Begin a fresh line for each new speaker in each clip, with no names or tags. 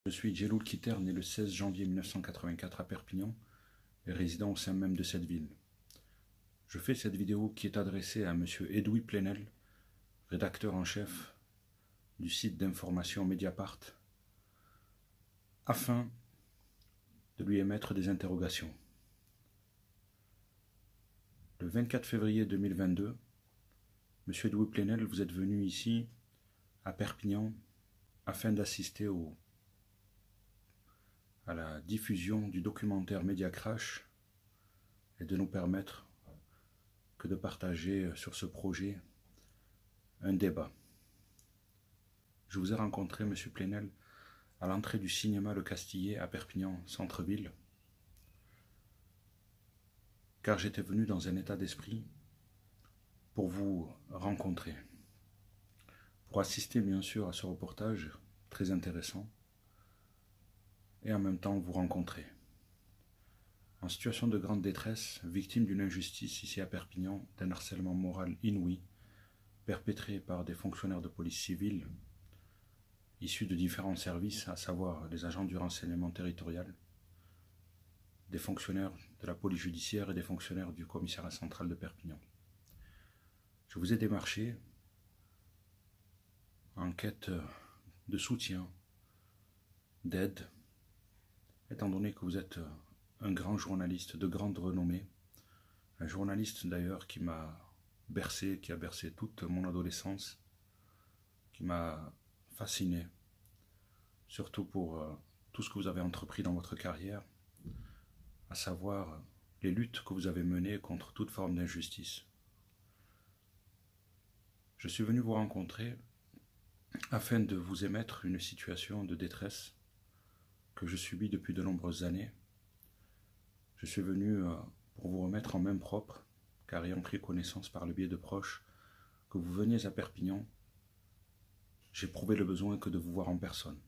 Je suis Djeloul Kiter, né le 16 janvier 1984 à Perpignan et résident au sein même de cette ville. Je fais cette vidéo qui est adressée à M. Edoui Plenel, rédacteur en chef du site d'information Mediapart, afin de lui émettre des interrogations. Le 24 février 2022, M. Edoui Plenel, vous êtes venu ici, à Perpignan, afin d'assister à la diffusion du documentaire Mediacrash et de nous permettre que de partager sur ce projet un débat. Je vous ai rencontré, M. Plenel, à l'entrée du cinéma Le Castillet à Perpignan, centre-ville, car j'étais venu dans un état d'esprit pour vous rencontrer, pour assister bien sûr à ce reportage très intéressant et en même temps vous rencontrer. En situation de grande détresse, victime d'une injustice ici à Perpignan, d'un harcèlement moral inouï, perpétré par des fonctionnaires de police civile, issus de différents services, à savoir les agents du renseignement territorial, des fonctionnaires de la police judiciaire et des fonctionnaires du commissariat central de Perpignan. Je vous ai démarché en quête de soutien, d'aide, étant donné que vous êtes un grand journaliste de grande renommée, un journaliste d'ailleurs qui m'a bercé, qui a bercé toute mon adolescence, qui m'a fasciné, surtout pour tout ce que vous avez entrepris dans votre carrière, à savoir les luttes que vous avez menées contre toute forme d'injustice. Je suis venu vous rencontrer afin de vous émettre une situation de détresse que je subis depuis de nombreuses années. Je suis venu pour vous remettre en main propre, car ayant pris connaissance par le biais de proches que vous veniez à Perpignan, j'ai prouvé le besoin que de vous voir en personne.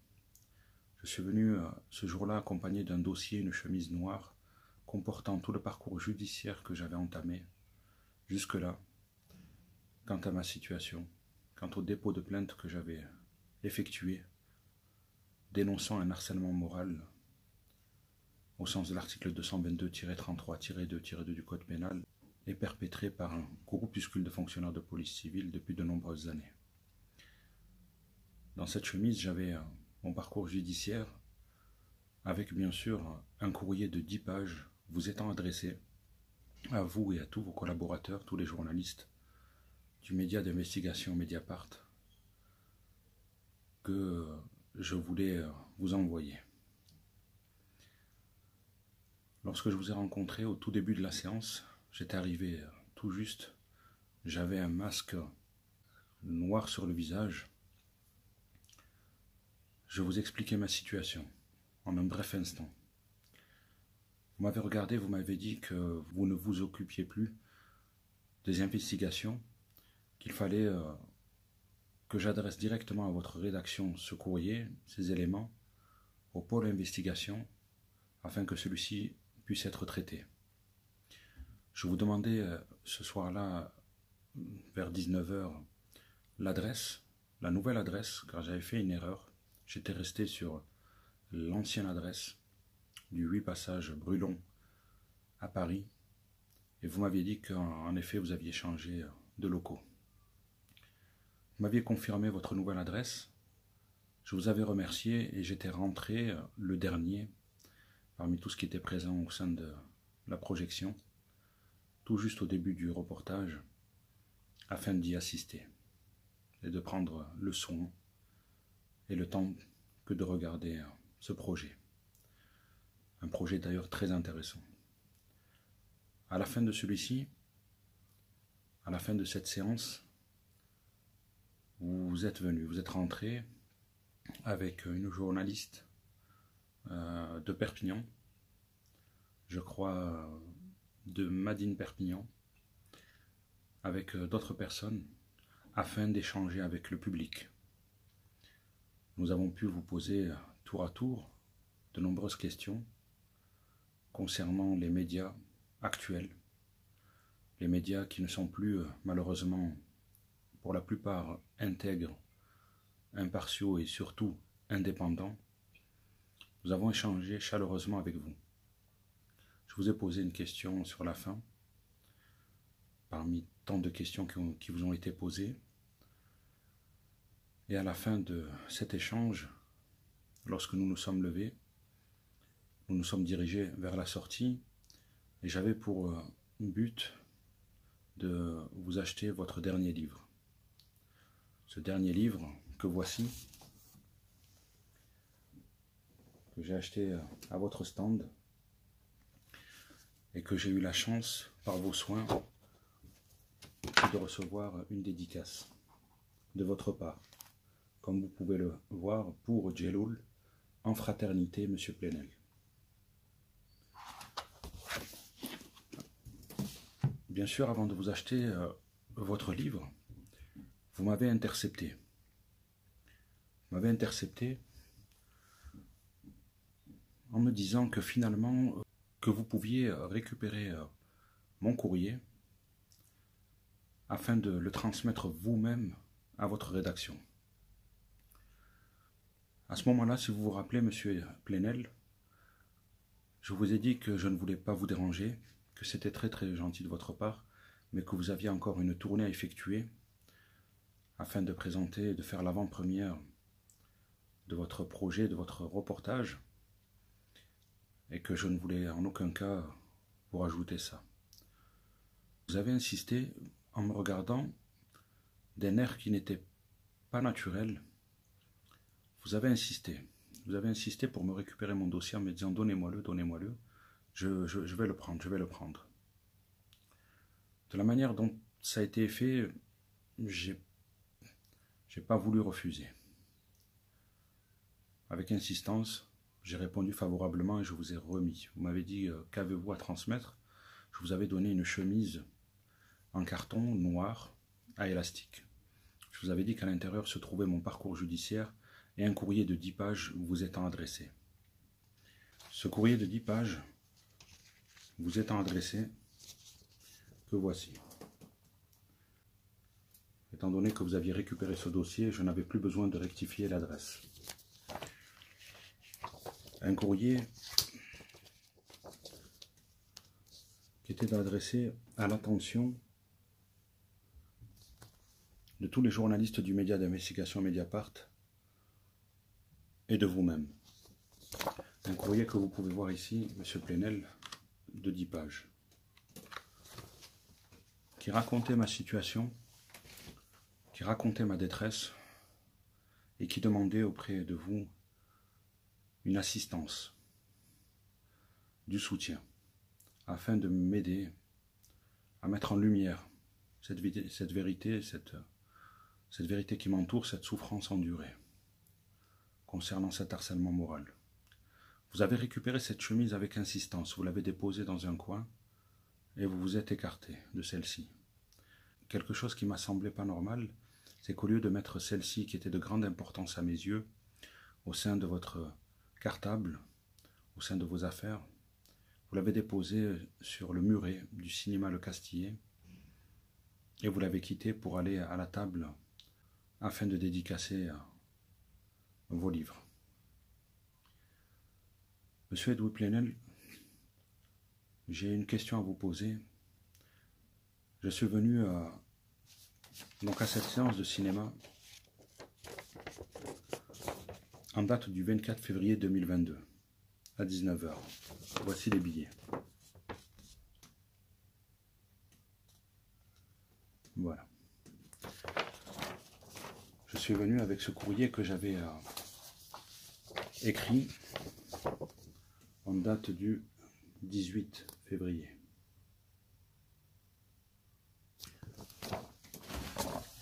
Je suis venu ce jour-là accompagné d'un dossier, une chemise noire, comportant tout le parcours judiciaire que j'avais entamé jusque-là, quant à ma situation, quant au dépôt de plainte que j'avais effectué, dénonçant un harcèlement moral au sens de l'article 222-33-2-2 du Code pénal et perpétré par un groupuscule de fonctionnaires de police civile depuis de nombreuses années. Dans cette chemise, j'avais mon parcours judiciaire avec bien sûr un courrier de 10 pages vous étant adressé à vous et à tous vos collaborateurs, tous les journalistes du média d'investigation Mediapart que je voulais vous envoyer. Lorsque je vous ai rencontré au tout début de la séance, j'étais arrivé tout juste, j'avais un masque noir sur le visage. Je vous expliquais ma situation en un bref instant. Vous m'avez regardé, vous m'avez dit que vous ne vous occupiez plus des investigations, qu'il fallait que j'adresse directement à votre rédaction ce courrier, ces éléments, au pôle investigation, afin que celui-ci puisse être traité. Je vous demandais ce soir-là, vers 19h, l'adresse, la nouvelle adresse, car j'avais fait une erreur. J'étais resté sur l'ancienne adresse du 8 passage Brulon à Paris, et vous m'aviez dit qu'en effet vous aviez changé de locaux. Vous m'aviez confirmé votre nouvelle adresse, je vous avais remercié et j'étais rentré le dernier parmi tout ce qui était présent au sein de la projection, tout juste au début du reportage, afin d'y assister et de prendre le soin et le temps que de regarder ce projet. Un projet d'ailleurs très intéressant. À la fin de celui-ci, à la fin de cette séance, vous êtes venu, vous êtes rentré avec une journaliste de Perpignan, je crois de Madine Perpignan, avec d'autres personnes, afin d'échanger avec le public. Nous avons pu vous poser tour à tour de nombreuses questions concernant les médias actuels, les médias qui ne sont plus malheureusement pour la plupart intègres, impartiaux et surtout indépendants, nous avons échangé chaleureusement avec vous. Je vous ai posé une question sur la fin, parmi tant de questions qui vous ont été posées. Et à la fin de cet échange, lorsque nous nous sommes levés, nous nous sommes dirigés vers la sortie et j'avais pour but de vous acheter votre dernier livre. Ce dernier livre que voici, que j'ai acheté à votre stand et que j'ai eu la chance, par vos soins, de recevoir une dédicace de votre part. Comme vous pouvez le voir, pour Djeloul, en fraternité, Monsieur Plenel. Bien sûr, avant de vous acheter votre livre, vous m'avez intercepté. Vous m'avez intercepté en me disant que finalement, que vous pouviez récupérer mon courrier afin de le transmettre vous-même à votre rédaction. À ce moment-là, si vous vous rappelez, Monsieur Plenel, je vous ai dit que je ne voulais pas vous déranger, que c'était très très gentil de votre part, mais que vous aviez encore une tournée à effectuer afin de présenter et de faire l'avant-première de votre projet, de votre reportage, et que je ne voulais en aucun cas vous rajouter ça. Vous avez insisté, en me regardant, d'un air qui n'était pas naturel. Vous avez insisté pour me récupérer mon dossier en me disant donnez-moi-le, je vais le prendre. De la manière dont ça a été fait, j'ai pas voulu refuser. Avec insistance, j'ai répondu favorablement et je vous ai remis. Vous m'avez dit qu'avez-vous à transmettre? Je vous avais donné une chemise en carton noir à élastique. Je vous avais dit qu'à l'intérieur se trouvait mon parcours judiciaire et un courrier de 10 pages vous étant adressé. Ce courrier de 10 pages vous étant adressé, que voici. Étant donné que vous aviez récupéré ce dossier, je n'avais plus besoin de rectifier l'adresse. Un courrier qui était adressé à l'attention de tous les journalistes du média d'investigation Mediapart et de vous-même. Un courrier que vous pouvez voir ici, Monsieur Plenel, de 10 pages, qui racontait ma situation, qui racontait ma détresse et qui demandait auprès de vous une assistance, du soutien, afin de m'aider à mettre en lumière cette vérité qui m'entoure, cette souffrance endurée, concernant cet harcèlement moral. Vous avez récupéré cette chemise avec insistance, vous l'avez déposée dans un coin et vous vous êtes écarté de celle-ci. Quelque chose qui m'a semblé pas normal, c'est qu'au lieu de mettre celle-ci, qui était de grande importance à mes yeux, au sein de votre cartable, au sein de vos affaires, vous l'avez déposée sur le muret du cinéma Le Castillet et vous l'avez quitté pour aller à la table afin de dédicacer vos livres. Monsieur Edouard Plenel, j'ai une question à vous poser. Je suis venu donc à cette séance de cinéma en date du 24 février 2022 à 19 h. Voici les billets. Voilà. Je suis venu avec ce courrier que j'avais écrit en date du 18 février.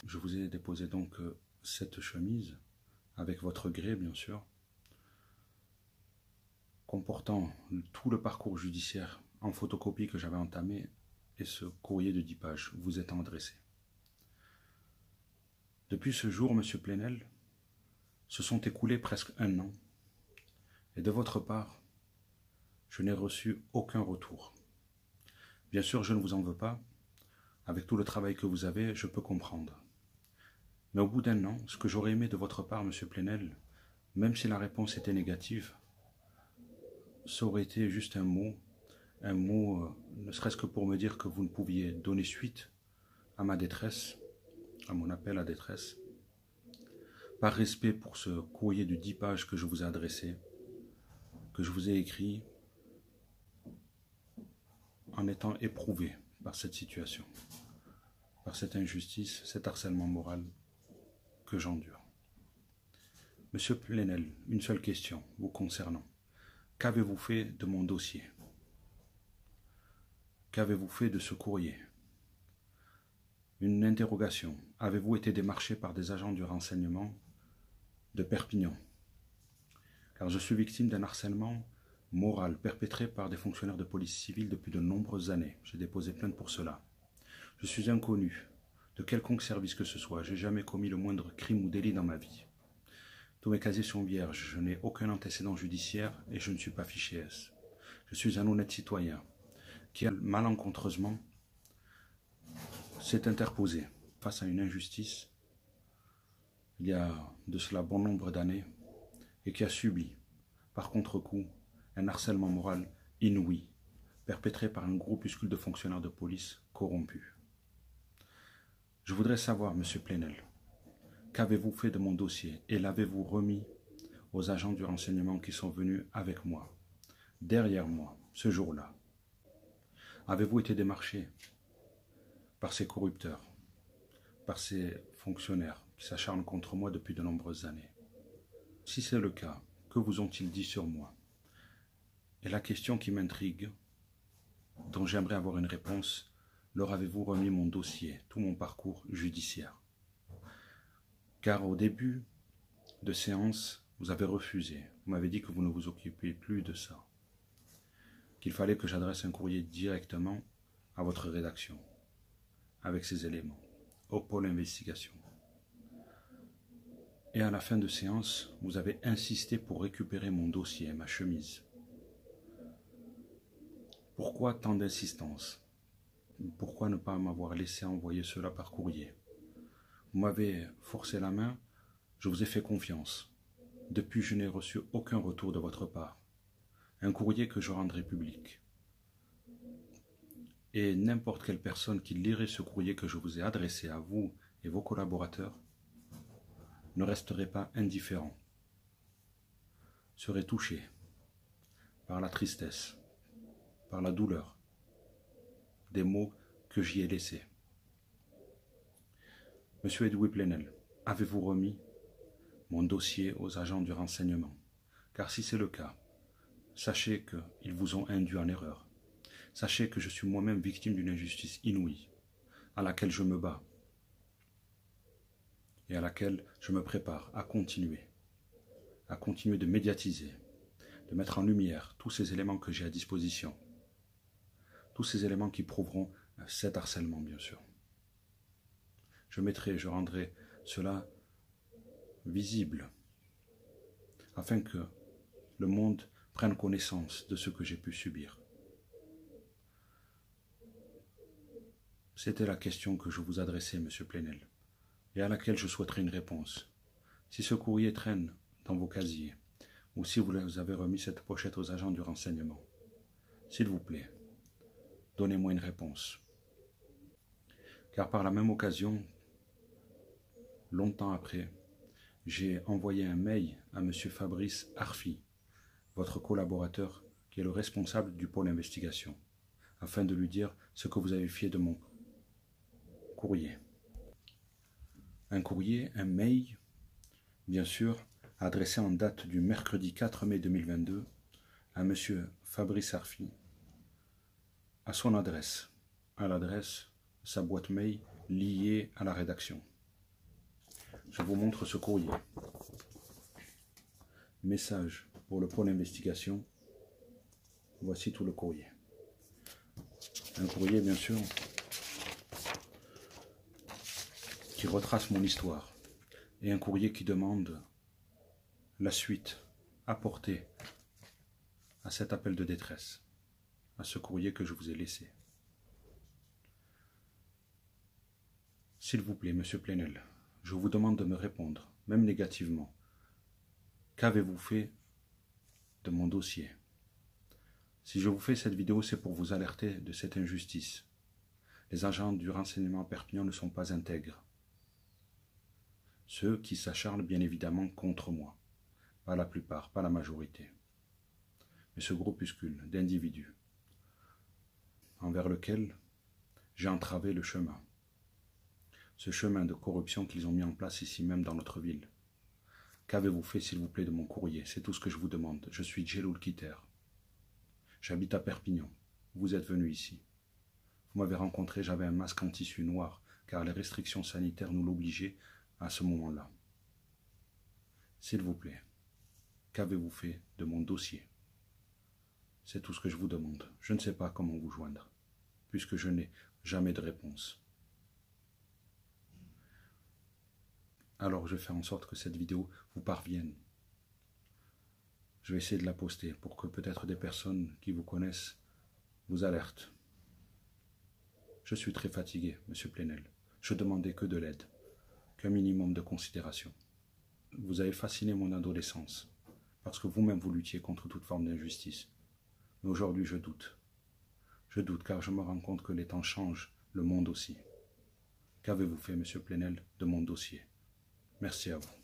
Je vous ai déposé donc cette chemise, avec votre gré bien sûr, comportant tout le parcours judiciaire en photocopie que j'avais entamé et ce courrier de 10 pages vous étant adressé. Depuis ce jour, Monsieur Plenel, se sont écoulés presque 1 an et de votre part, je n'ai reçu aucun retour. Bien sûr, je ne vous en veux pas. Avec tout le travail que vous avez, je peux comprendre. Mais au bout d'1 an, ce que j'aurais aimé de votre part, Monsieur Plenel, même si la réponse était négative, ça aurait été juste un mot, ne serait-ce que pour me dire que vous ne pouviez donner suite à ma détresse, à mon appel à détresse, par respect pour ce courrier de 10 pages que je vous ai adressé, que je vous ai écrit en étant éprouvé par cette situation, par cette injustice, cet harcèlement moral que j'endure. Monsieur Plenel, une seule question vous concernant. Qu'avez-vous fait de mon dossier? Qu'avez-vous fait de ce courrier? Une interrogation. Avez-vous été démarché par des agents du renseignement de Perpignan? Car je suis victime d'un harcèlement moral perpétré par des fonctionnaires de police civile depuis de nombreuses années. J'ai déposé plainte pour cela. Je suis inconnu de quelconque service que ce soit. Je n'ai jamais commis le moindre crime ou délit dans ma vie. Tous mes casiers sont vierges. Je n'ai aucun antécédent judiciaire et je ne suis pas fiché S. Je suis un honnête citoyen qui malencontreusement s'est interposé face à une injustice il y a de cela bon nombre d'années et qui a subi, par contre-coup, un harcèlement moral inouï, perpétré par un groupuscule de fonctionnaires de police corrompus. Je voudrais savoir, Monsieur Plenel, qu'avez-vous fait de mon dossier et l'avez-vous remis aux agents du renseignement qui sont venus avec moi, derrière moi, ce jour-là? Avez-vous été démarché par ces corrupteurs, par ces fonctionnaires qui s'acharnent contre moi depuis de nombreuses années? Si c'est le cas, que vous ont-ils dit sur moi? Et la question qui m'intrigue, dont j'aimerais avoir une réponse, leur avez-vous remis mon dossier, tout mon parcours judiciaire? Car au début de séance, vous avez refusé. Vous m'avez dit que vous ne vous occupiez plus de ça, qu'il fallait que j'adresse un courrier directement à votre rédaction, avec ces éléments, au pôle investigation. Et à la fin de séance, vous avez insisté pour récupérer mon dossier, ma chemise. Pourquoi tant d'insistance? Pourquoi ne pas m'avoir laissé envoyer cela par courrier? Vous m'avez forcé la main, je vous ai fait confiance. Depuis, je n'ai reçu aucun retour de votre part. Un courrier que je rendrai public. Et n'importe quelle personne qui lirait ce courrier que je vous ai adressé à vous et vos collaborateurs ne resterait pas indifférent, serait touché par la tristesse, par la douleur des mots que j'y ai laissés. Monsieur Edoui Plenel, avez-vous remis mon dossier aux agents du renseignement? Car si c'est le cas, sachez qu'ils vous ont induit en erreur. Sachez que je suis moi-même victime d'une injustice inouïe, à laquelle je me bats et à laquelle je me prépare à continuer de médiatiser, de mettre en lumière tous ces éléments que j'ai à disposition, tous ces éléments qui prouveront cet harcèlement, bien sûr. Je rendrai cela visible, afin que le monde prenne connaissance de ce que j'ai pu subir. C'était la question que je vous adressais, Monsieur Plenel, et à laquelle je souhaiterais une réponse. Si ce courrier traîne dans vos casiers, ou si vous avez remis cette pochette aux agents du renseignement, s'il vous plaît, donnez-moi une réponse. Car par la même occasion, longtemps après, j'ai envoyé un mail à M. Fabrice Arfi, votre collaborateur, qui est le responsable du pôle investigation, afin de lui dire ce que vous avez fait de mon courrier. Un courrier, un mail, bien sûr, adressé en date du mercredi 4 mai 2022 à M. Fabrice Arfi, à son adresse, à l'adresse de sa boîte mail liée à la rédaction. Je vous montre ce courrier. Message pour le pôle investigation. Voici tout le courrier. Un courrier, bien sûr, qui retrace mon histoire, et un courrier qui demande la suite apportée à cet appel de détresse, à ce courrier que je vous ai laissé. S'il vous plaît, Monsieur Plenel, je vous demande de me répondre, même négativement. Qu'avez-vous fait de mon dossier? Si je vous fais cette vidéo, c'est pour vous alerter de cette injustice. Les agents du renseignement à Perpignan ne sont pas intègres. Ceux qui s'acharnent bien évidemment contre moi. Pas la plupart, pas la majorité. Mais ce groupuscule d'individus envers lequel j'ai entravé le chemin. Ce chemin de corruption qu'ils ont mis en place ici même dans notre ville. Qu'avez-vous fait, s'il vous plaît, de mon courrier? C'est tout ce que je vous demande. Je suis Djeloul Kiter. J'habite à Perpignan. Vous êtes venu ici. Vous m'avez rencontré, j'avais un masque en tissu noir, car les restrictions sanitaires nous l'obligeaient à ce moment-là. S'il vous plaît, qu'avez-vous fait de mon dossier? C'est tout ce que je vous demande. Je ne sais pas comment vous joindre, puisque je n'ai jamais de réponse. Alors je vais faire en sorte que cette vidéo vous parvienne. Je vais essayer de la poster pour que peut-être des personnes qui vous connaissent vous alertent. Je suis très fatigué, monsieur Plenel. Je demandais que de l'aide, qu'un minimum de considération. Vous avez fasciné mon adolescence, parce que vous-même vous luttiez contre toute forme d'injustice. Mais aujourd'hui je doute. Je doute car je me rends compte que les temps changent, le monde aussi. Qu'avez-vous fait, monsieur Plenel, de mon dossier? Merci à vous.